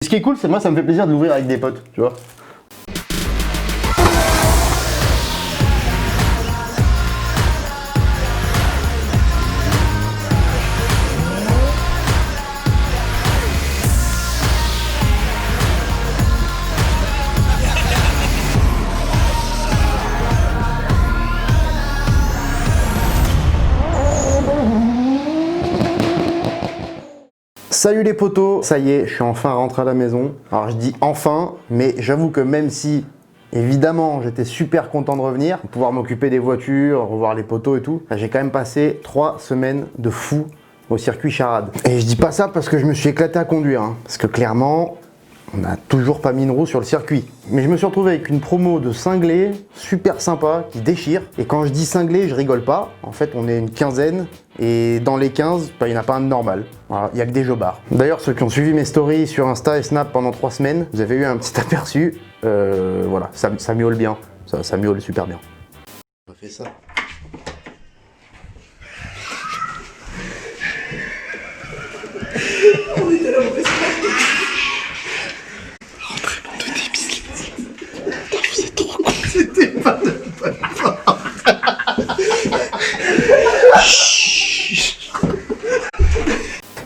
Ce qui est cool, c'est moi ça me fait plaisir de l'ouvrir avec des potes, tu vois. Salut les potos, ça y est, je suis enfin rentré à la maison. Alors je dis enfin, mais j'avoue que même si, évidemment, j'étais super content de revenir, de pouvoir m'occuper des voitures, revoir les potos et tout, j'ai quand même passé 3 semaines de fou au circuit Charade. Et je dis pas ça parce que je me suis éclaté à conduire, hein, parce que clairement, on n'a toujours pas mis une roue sur le circuit. Mais je me suis retrouvé avec une promo de cinglés super sympa qui déchire. Et quand je dis cinglé, je rigole pas. En fait, on est une quinzaine. Et dans les 15, il n'y en a pas un de normal. Voilà, il n'y a que des jobards. D'ailleurs, ceux qui ont suivi mes stories sur Insta et Snap pendant 3 semaines, vous avez eu un petit aperçu. Voilà, ça miaule bien. Ça miaule super bien. On fait ça. On était là, mauvaise Rentrez-moi de débile. Vous êtes trop con. C'était pas de bonne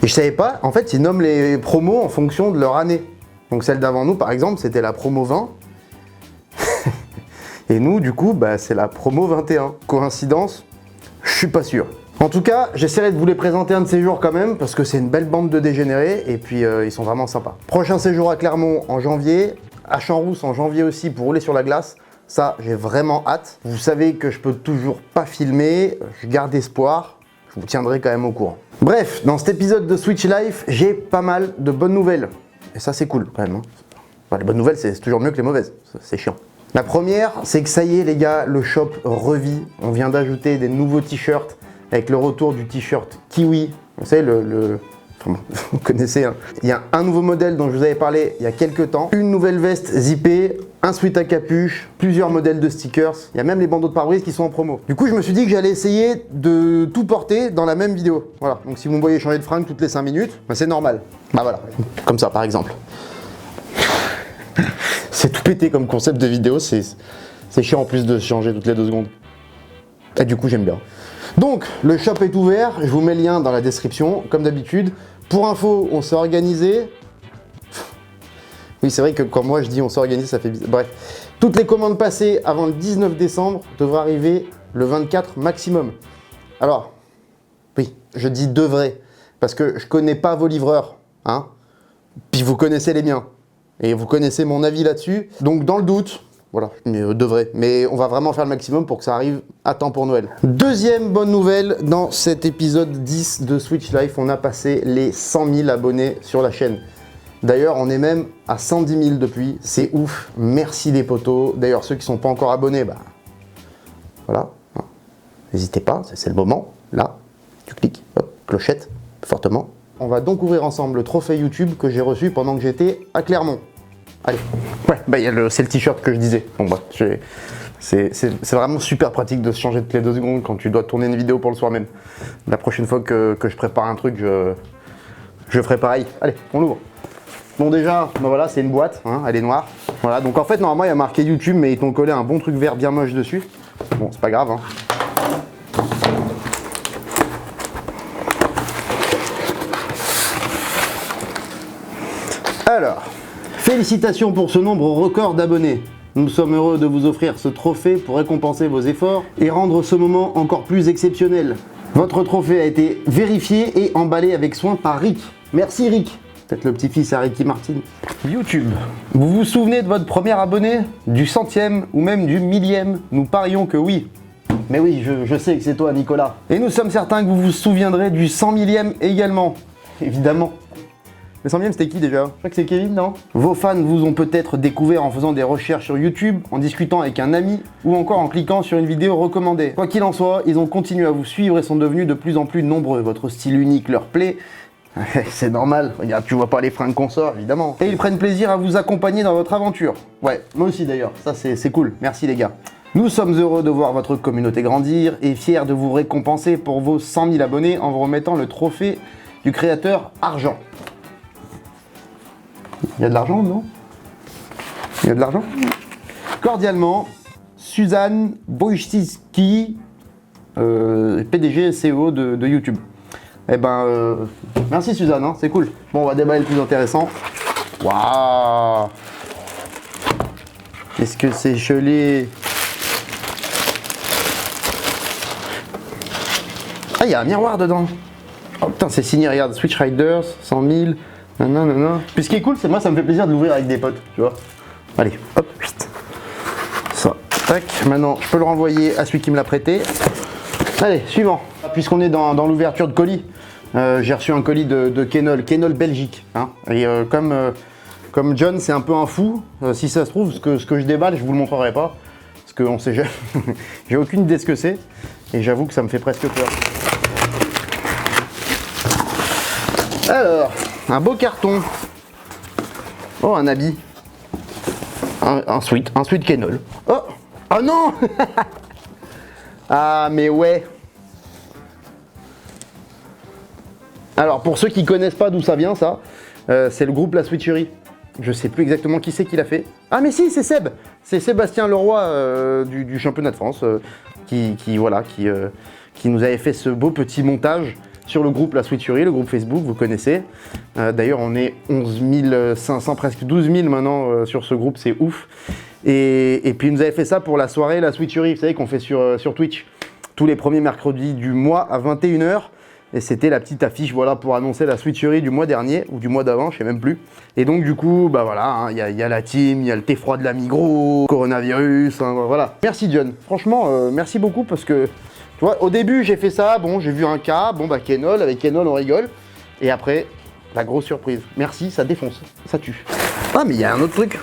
Et je savais pas, en fait, ils nomment les promos en fonction de leur année. Donc celle d'avant nous, par exemple, c'était la promo 20. Et nous, du coup, bah, c'est la promo 21. Coïncidence? Je suis pas sûr. En tout cas, j'essaierai de vous les présenter un de ces jours quand même, parce que c'est une belle bande de dégénérés, et puis ils sont vraiment sympas. Prochain séjour à Clermont en janvier, à Champs-Rousse en janvier aussi pour rouler sur la glace. Ça, j'ai vraiment hâte. Vous savez que je peux toujours pas filmer, je garde espoir, je vous tiendrai quand même au courant. Bref, dans cet épisode de Switch Life, j'ai pas mal de bonnes nouvelles. Et ça, c'est cool quand même. Hein. Enfin, les bonnes nouvelles, c'est toujours mieux que les mauvaises. C'est chiant. La première, c'est que ça y est les gars, le shop revit. On vient d'ajouter des nouveaux t-shirts avec le retour du t-shirt Kiwi. Vous savez, enfin, vous connaissez, hein. Il y a un nouveau modèle dont je vous avais parlé il y a quelques temps. Une nouvelle veste zippée, un sweat à capuche, plusieurs modèles de stickers. Il y a même les bandeaux de pare-brise qui sont en promo. Du coup, je me suis dit que j'allais essayer de tout porter dans la même vidéo. Voilà, donc si vous me voyez changer de fringue toutes les 5 minutes, bah, c'est normal. Bah voilà, comme ça par exemple. C'est tout pété comme concept de vidéo, c'est chiant en plus de changer toutes les 2 secondes. Et du coup, j'aime bien. Donc, le shop est ouvert, je vous mets le lien dans la description, comme d'habitude. Pour info, on s'est organisé. Oui, c'est vrai que quand moi je dis on s'est organisé, ça fait bizarre. Bref, toutes les commandes passées avant le 19 décembre devraient arriver le 24 maximum. Alors, oui, je dis devrait, parce que je connais pas vos livreurs, hein. Puis vous connaissez les miens, et vous connaissez mon avis là-dessus. Donc dans le doute, voilà, mais devrait. Mais on va vraiment faire le maximum pour que ça arrive à temps pour Noël. Deuxième bonne nouvelle, dans cet épisode 10 de Switch Life, on a passé les 100 000 abonnés sur la chaîne. D'ailleurs, on est même à 110 000 depuis. C'est ouf. Merci les potos. D'ailleurs, ceux qui ne sont pas encore abonnés, bah voilà. N'hésitez pas, c'est le moment. Là, tu cliques, hop, clochette, fortement. On va donc ouvrir ensemble le trophée YouTube que j'ai reçu pendant que j'étais à Clermont. Allez, ouais, bah, c'est le t-shirt que je disais. Bon, bah, c'est vraiment super pratique de se changer toutes les 2 secondes quand tu dois tourner une vidéo pour le soir même. La prochaine fois que je prépare un truc, je ferai pareil. Allez, on l'ouvre. Bon déjà, bah voilà, c'est une boîte, hein, elle est noire. Voilà, donc en fait, normalement, il y a marqué YouTube, mais ils t'ont collé un bon truc vert bien moche dessus. Bon, c'est pas grave, hein. Alors, félicitations pour ce nombre record d'abonnés. Nous sommes heureux de vous offrir ce trophée pour récompenser vos efforts et rendre ce moment encore plus exceptionnel. Votre trophée a été vérifié et emballé avec soin par Rick. Merci Rick. Peut-être le petit-fils à Ricky Martin. YouTube. Vous vous souvenez de votre premier abonné? Du 100e ou même du 1000e? Nous parions que oui. Mais oui, je sais que c'est toi Nicolas. Et nous sommes certains que vous vous souviendrez du 100 000e également. Évidemment. Le 100e c'était qui déjà? Je crois que c'est Kevin, non? Vos fans vous ont peut-être découvert en faisant des recherches sur YouTube, en discutant avec un ami ou encore en cliquant sur une vidéo recommandée. Quoi qu'il en soit, ils ont continué à vous suivre et sont devenus de plus en plus nombreux. Votre style unique leur plaît. C'est normal, regarde, tu vois pas les fringues qu'on sort, évidemment. Et ils prennent plaisir à vous accompagner dans votre aventure. Ouais, moi aussi d'ailleurs, ça c'est cool, merci les gars. Nous sommes heureux de voir votre communauté grandir et fiers de vous récompenser pour vos 100 000 abonnés en vous remettant le trophée du créateur argent. Il y a de l'argent, non? Il y a de l'argent? Cordialement, Suzanne Wojcicki, PDG et CEO de YouTube. Eh ben, merci Suzanne, hein, c'est cool. Bon, on va déballer le plus intéressant. Waouh! Qu'est-ce que c'est gelé? Ah, il y a un miroir dedans. Oh putain, c'est signé, regarde, Switch Riders, 100 000, nanana. Puis ce qui est cool, c'est moi, ça me fait plaisir de l'ouvrir avec des potes, tu vois. Allez, hop, vite. Ça, tac. Maintenant, je peux le renvoyer à celui qui me l'a prêté. Allez, suivant. Puisqu'on est dans l'ouverture de colis, j'ai reçu un colis de Kenol Belgique. Hein. Et comme John, c'est un peu un fou, si ça se trouve, ce que je déballe, je vous le montrerai pas. Parce qu'on sait jamais. J'ai aucune idée de ce que c'est. Et j'avoue que ça me fait presque peur. Alors, un beau carton. Oh, un habit. Un sweat Kenol. Oh, oh non. Ah, mais ouais. Alors, pour ceux qui connaissent pas d'où ça vient, ça, c'est le groupe La Switcherie. Je sais plus exactement qui c'est qui l'a fait. Ah, mais si, c'est Seb. C'est Sébastien Leroy du championnat de France qui nous avait fait ce beau petit montage sur le groupe La Switcherie, le groupe Facebook, vous connaissez. D'ailleurs, on est 11 500, presque 12 000 maintenant sur ce groupe, c'est ouf. Et puis, il nous avait fait ça pour la soirée La Switcherie, vous savez, qu'on fait sur Twitch, tous les premiers mercredis du mois à 21 h. Et c'était la petite affiche, voilà, pour annoncer la Switcherie du mois dernier, ou du mois d'avant, je sais même plus. Et donc, du coup, bah voilà, il y a la team, il y a le thé froid de la Migros, coronavirus, hein, voilà. Merci John, franchement, merci beaucoup parce que, tu vois, au début, j'ai fait ça, bon, j'ai vu un cas, bon, bah Kenol, avec Kenol, on rigole. Et après, la grosse surprise. Merci, ça défonce, ça tue. Ah, mais il y a un autre truc.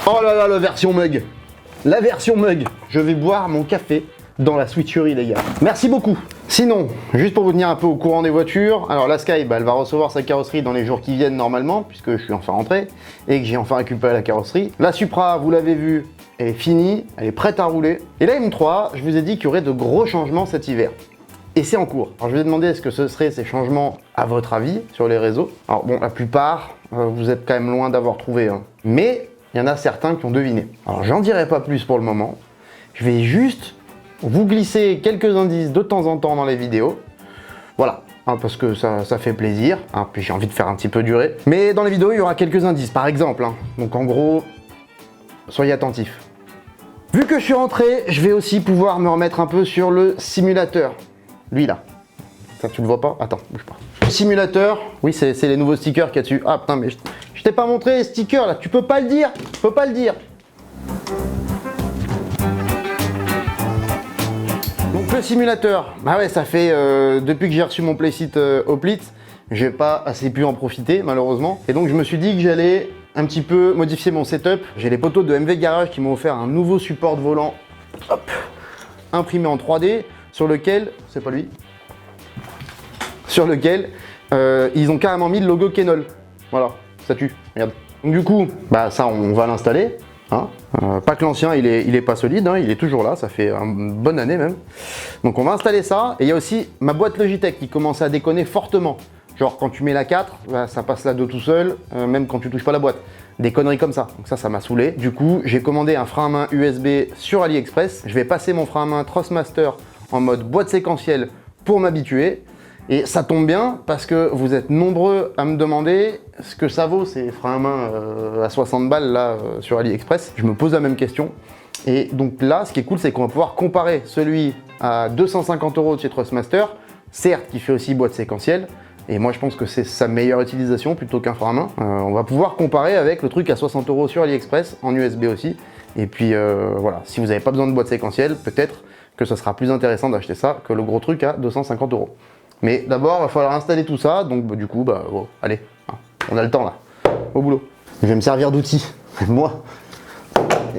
Oh là là, la version mug. La version mug. Je vais boire mon café dans la Switcherie, les gars. Merci beaucoup. Sinon, juste pour vous tenir un peu au courant des voitures, alors la Sky, bah, elle va recevoir sa carrosserie dans les jours qui viennent normalement, puisque je suis enfin rentré et que j'ai enfin récupéré la carrosserie. La Supra, vous l'avez vu, elle est finie, elle est prête à rouler. Et la M3, je vous ai dit qu'il y aurait de gros changements cet hiver. Et c'est en cours. Alors je vous ai demandé est-ce que ce seraient ces changements à votre avis sur les réseaux. Alors bon, la plupart, vous êtes quand même loin d'avoir trouvé. Hein. Mais il y en a certains qui ont deviné. Alors j'en dirai pas plus pour le moment. Je vais juste vous glisser quelques indices de temps en temps dans les vidéos. Voilà, hein, parce que ça fait plaisir. Hein, puis j'ai envie de faire un petit peu durer. Mais dans les vidéos, il y aura quelques indices, par exemple. Hein. Donc en gros, soyez attentifs. Vu que je suis rentré, je vais aussi pouvoir me remettre un peu sur le simulateur. Lui là. Ça, tu le vois pas? Attends, bouge pas. Le simulateur, oui, c'est les nouveaux stickers qu'il y a dessus. Ah putain, mais je t'ai pas montré les stickers là. Tu peux pas le dire. Tu peux pas le dire. Donc le simulateur, bah ouais, ça fait depuis que j'ai reçu mon Playseat Hoplite, j'ai pas assez pu en profiter malheureusement. Et donc je me suis dit que j'allais un petit peu modifier mon setup. J'ai les poteaux de MV Garage qui m'ont offert un nouveau support de volant, hop, imprimé en 3D, sur lequel, c'est pas lui, sur lequel ils ont carrément mis le logo Kenol. Voilà, ça tue, regarde. Donc du coup, bah ça on va l'installer. Hein, pas que l'ancien il est pas solide, hein, il est toujours là, ça fait une bonne année même. Donc on va installer ça. Et il y a aussi ma boîte Logitech qui commence à déconner fortement. Genre quand tu mets la 4, bah, ça passe là de tout seul, même quand tu touches pas la boîte. Des conneries comme ça. Donc ça m'a saoulé. Du coup, j'ai commandé un frein à main USB sur AliExpress. Je vais passer mon frein à main Thrustmaster en mode boîte séquentielle pour m'habituer. Et ça tombe bien parce que vous êtes nombreux à me demander ce que ça vaut ces freins à main à 60 balles là sur AliExpress. Je me pose la même question. Et donc là, ce qui est cool, c'est qu'on va pouvoir comparer celui à 250 € de chez Thrustmaster, certes qui fait aussi boîte séquentielle. Et moi, je pense que c'est sa meilleure utilisation plutôt qu'un frein à main. On va pouvoir comparer avec le truc à 60 € sur AliExpress, en USB aussi. Et puis voilà, si vous n'avez pas besoin de boîte séquentielle, peut-être que ce sera plus intéressant d'acheter ça que le gros truc à 250 €. Mais d'abord, il va falloir installer tout ça, donc du coup, bah, oh, allez, hein, on a le temps là, au boulot. Je vais me servir d'outil, moi.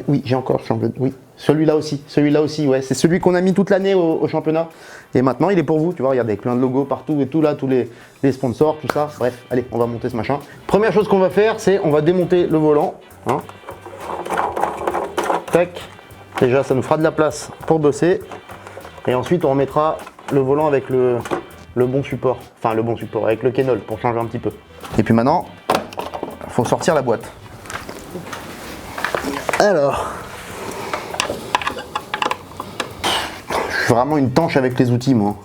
Oui, j'ai encore changé, oui, celui-là aussi, ouais, c'est celui qu'on a mis toute l'année au championnat. Et maintenant, il est pour vous, tu vois, regardez, avec plein de logos partout et tout là, tous les sponsors, tout ça. Bref, allez, on va monter ce machin. Première chose qu'on va faire, c'est on va démonter le volant. Hein. Tac, déjà, ça nous fera de la place pour bosser. Et ensuite, on remettra le volant avec le le bon support. Enfin le bon support avec le Kenol pour changer un petit peu. Et puis maintenant, il faut sortir la boîte. Alors, je suis vraiment une tanche avec les outils moi.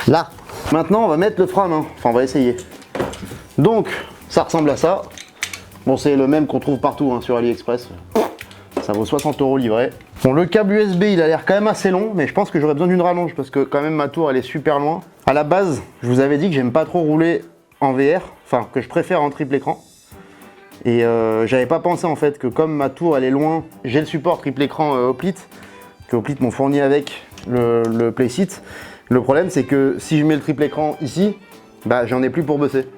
Là. Maintenant on va mettre le frein à main. Enfin on va essayer. Donc ça ressemble à ça. Bon c'est le même qu'on trouve partout hein, sur AliExpress. Ça vaut 60 € livré. Bon le câble USB il a l'air quand même assez long, mais je pense que j'aurais besoin d'une rallonge parce que quand même ma tour elle est super loin. À la base, je vous avais dit que j'aime pas trop rouler en VR, enfin que je préfère en triple écran. Et j'avais pas pensé en fait que comme ma tour elle est loin, j'ai le support triple écran Hoplite, que Hoplite m'ont fourni avec le Playseat. Le problème c'est que si je mets le triple écran ici, bah j'en ai plus pour bosser.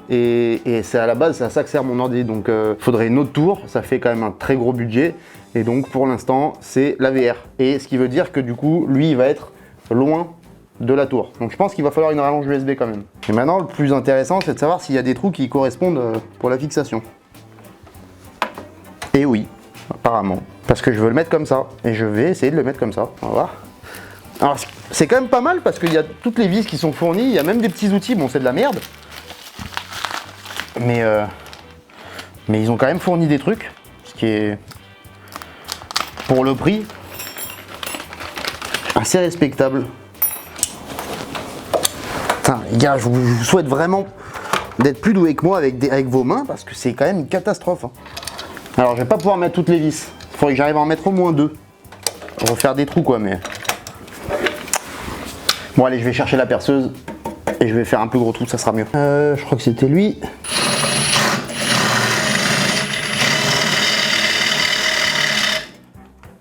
Et c'est à la base, c'est à ça que sert mon ordi. Donc faudrait une autre tour, ça fait quand même un très gros budget. Et donc pour l'instant, c'est la VR. Et ce qui veut dire que du coup, lui, il va être loin de la tour. Donc je pense qu'il va falloir une rallonge USB quand même. Et maintenant, le plus intéressant, c'est de savoir s'il y a des trous qui correspondent pour la fixation. Et oui, apparemment. Parce que je veux le mettre comme ça. Et je vais essayer de le mettre comme ça. On va voir. Alors c'est quand même pas mal parce qu'il y a toutes les vis qui sont fournies. Il y a même des petits outils. Bon, c'est de la merde. Mais ils ont quand même fourni des trucs. Ce qui est, pour le prix, assez respectable. Putain, les gars, je vous souhaite vraiment d'être plus doué que moi avec vos mains parce que c'est quand même une catastrophe. Hein. Alors, je vais pas pouvoir mettre toutes les vis. Il faudrait que j'arrive à en mettre au moins 2. Refaire des trous, quoi, mais. Bon, allez, je vais chercher la perceuse et je vais faire un plus gros trou, ça sera mieux. Je crois que c'était lui.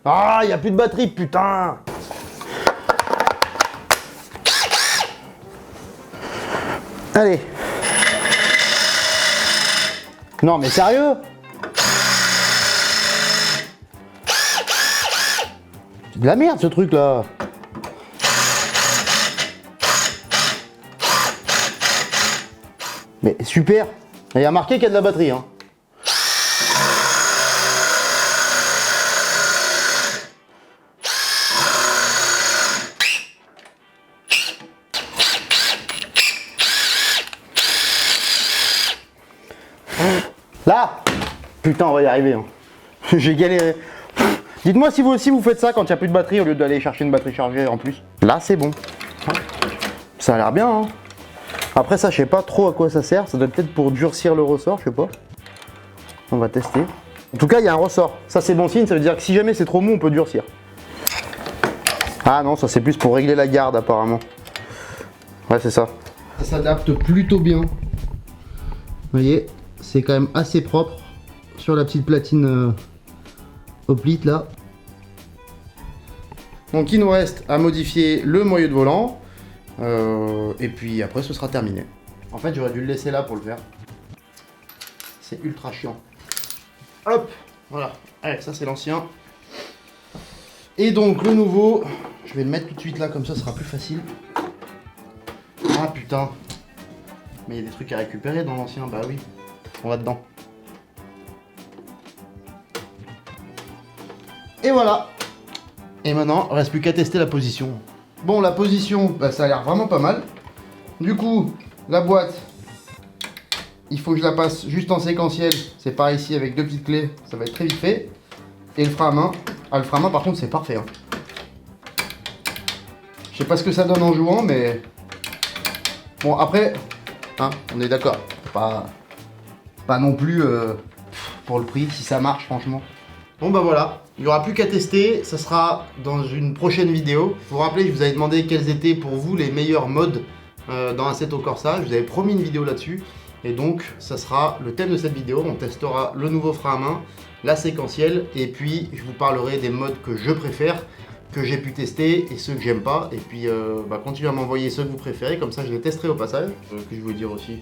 Ah, il n'y a plus de batterie, putain! Allez. Non, mais sérieux? C'est de la merde, ce truc-là. Mais super. Il y a marqué qu'il y a de la batterie, hein. Là! Putain, on va y arriver. Hein. J'ai galéré. Dites-moi si vous aussi vous faites ça quand il n'y a plus de batterie au lieu d'aller chercher une batterie chargée en plus. Là, c'est bon. Ça a l'air bien. Hein. Après, ça, je sais pas trop à quoi ça sert. Ça doit peut-être pour durcir le ressort, je sais pas. On va tester. En tout cas, il y a un ressort. Ça, c'est bon signe. Ça veut dire que si jamais c'est trop mou, on peut durcir. Ah non, ça, c'est plus pour régler la garde, apparemment. Ouais, c'est ça. Ça s'adapte plutôt bien. Vous voyez? C'est quand même assez propre sur la petite platine Hoplite là. Donc il nous reste à modifier le moyeu de volant et puis après ce sera terminé. En fait j'aurais dû le laisser là pour le faire. C'est ultra chiant. Hop, voilà. Allez, ça c'est l'ancien. Et donc le nouveau, je vais le mettre tout de suite là comme ça ce sera plus facile. Ah putain. Mais il y a des trucs à récupérer dans l'ancien, bah oui. On va dedans. Et voilà. Et maintenant, il ne reste plus qu'à tester la position. Bon, la position, bah, ça a l'air vraiment pas mal. Du coup, la boîte, il faut que je la passe juste en séquentiel. C'est par ici avec 2 petites clés. Ça va être très vite fait. Et le frein à main. Ah, le frein à main, par contre, c'est parfait. Hein. Je sais pas ce que ça donne en jouant, mais... Bon, après, hein, on est d'accord. Pas non plus pour le prix, si ça marche franchement. Bon bah voilà, il n'y aura plus qu'à tester, ça sera dans une prochaine vidéo. Vous vous rappelez, je vous avais demandé quels étaient pour vous les meilleurs modes dans Assetto Corsa. Je vous avais promis une vidéo là-dessus. Et donc, ça sera le thème de cette vidéo. On testera le nouveau frein à main, la séquentielle, et puis je vous parlerai des modes que je préfère, que j'ai pu tester et ceux que j'aime pas. Et puis, continuez à m'envoyer ceux que vous préférez, comme ça je les testerai au passage. Que je voulais dire aussi.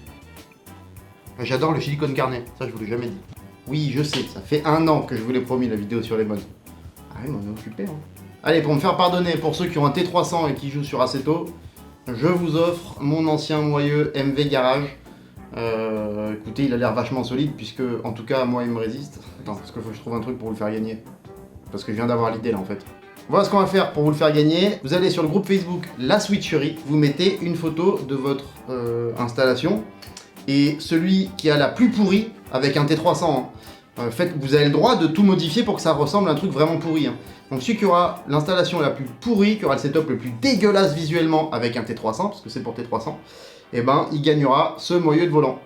J'adore le silicone carnet, ça je vous l'ai jamais dit. Oui, je sais, ça fait 1 an que je vous l'ai promis la vidéo sur les modes. Ah oui, mais on est occupé. Hein. Allez, pour me faire pardonner, pour ceux qui ont un T300 et qui jouent sur Assetto, je vous offre mon ancien moyeu MV Garage. Écoutez, il a l'air vachement solide puisque, en tout cas, moi il me résiste. Attends, parce qu'il faut que je trouve un truc pour vous le faire gagner. Parce que je viens d'avoir l'idée là en fait. voilà ce qu'on va faire pour vous le faire gagner. Vous allez sur le groupe Facebook La Switcherie, vous mettez une photo de votre installation. Et celui qui a la plus pourrie, avec un T300, vous avez le droit de tout modifier pour que ça ressemble à un truc vraiment pourri. Hein. Donc celui qui aura l'installation la plus pourrie, qui aura le setup le plus dégueulasse visuellement avec un T300, parce que c'est pour T300, et ben il gagnera ce moyeu de volant.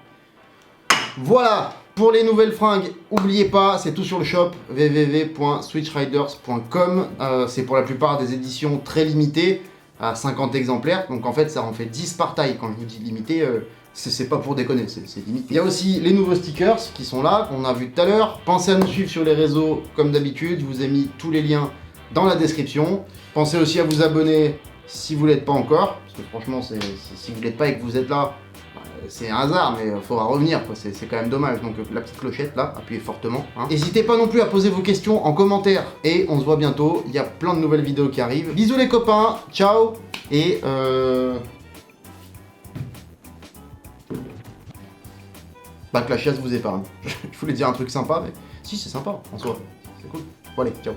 Voilà, pour les nouvelles fringues, n'oubliez pas, c'est tout sur le shop www.switchriders.com. C'est pour la plupart des éditions très limitées, à 50 exemplaires, donc en fait ça en fait 10 par taille. Quand je vous dis limité, c'est pas pour déconner, c'est limite. Il y a aussi les nouveaux stickers qui sont là, qu'on a vu tout à l'heure. Pensez à nous suivre sur les réseaux comme d'habitude, je vous ai mis tous les liens dans la description. Pensez aussi à vous abonner si vous l'êtes pas encore, parce que franchement, si vous l'êtes pas et que vous êtes là, c'est un hasard, mais il faudra revenir, c'est quand même dommage. Donc la petite clochette là, appuyez fortement. Hein. N'hésitez pas non plus à poser vos questions en commentaire, et on se voit bientôt, il y a plein de nouvelles vidéos qui arrivent. Bisous les copains, ciao, et bah que la chiasse vous épargne. Je voulais dire un truc sympa, mais si c'est sympa en soi, c'est cool. Bon allez, ciao.